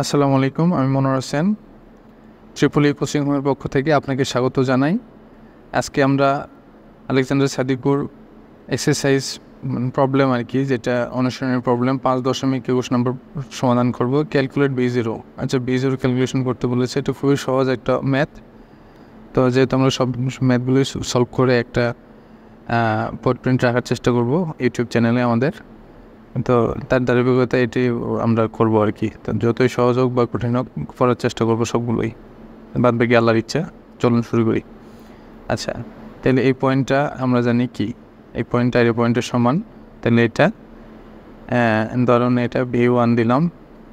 আসসালামু আলাইকুম, আমি মনোয়ার হোসেন ট্রিপলি কোচিং হোমের পক্ষ থেকে আপনাকে স্বাগত জানাই। আজকে আমরা আলেকজান্ডার সাদিকুর এক্সারসাইজ প্রবলেম আর কি, যেটা অনুশীলনের প্রবলেম 5.21 নম্বর সমাধান করব। Calculate B0। আচ্ছা, B0 ক্যালকুলেশন করতে বলেছে। এটা খুবই সহজ একটা ম্যাথ। তো যেহেতু আমরা সব ম্যাথগুলি সলভ করে একটা ফুটপ্রিন্ট রাখার চেষ্টা করব ইউটিউব চ্যানেলে আমাদের, তো তার ধারাবাহিকতা এটি আমরা করবো আর কি। তো যতই সহজ হোক বা কঠিন হোক করার চেষ্টা করবো সবগুলোই, বাদ বাকি আল্লাহর ইচ্ছা। চলুন শুরু করি। আচ্ছা, তাহলে এই পয়েন্টটা আমরা জানি কি, এই পয়েন্টটা আর এই পয়েন্টের সমান। তাহলে এটা ধরুন এটা V1 দিলাম।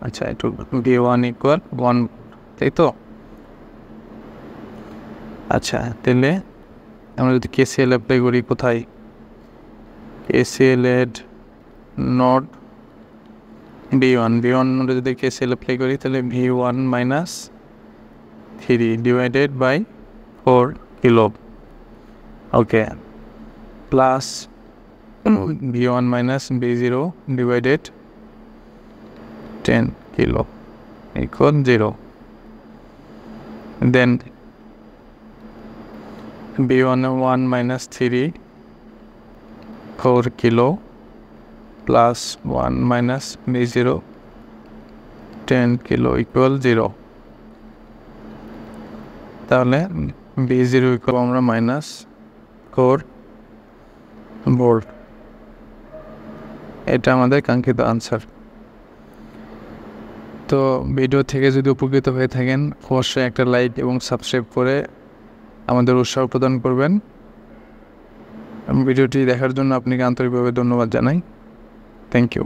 আচ্ছা, একটু V1 = 1, তাই তো? আচ্ছা, তাহলে আমরা যদি KCL অ্যাপ্লাই করি, কোথায় KCL এড নট B1 নোটে যদি KCL অ্যাপ্লাই করি, তাহলে V1 - 3 divided by 4 kilo, okay, plus V1 - B0 divided 10 kilo equal 0। Then B1 - 3 4 kilo plus 1 - B0 10 kilo equal 0। তাহলে B0 ইকুয়াল আমরা -4 ভোল্ট। এটা আমাদের কাঙ্ক্ষিত আনসার। তো ভিডিও থেকে যদি উপকৃত হয়ে থাকেন, অবশ্যই একটা লাইক এবং সাবস্ক্রাইব করে আমাদের উৎসাহ প্রদান করবেন। ভিডিওটি দেখার জন্য আপনাকে আন্তরিকভাবে ধন্যবাদ জানাই। Thank you.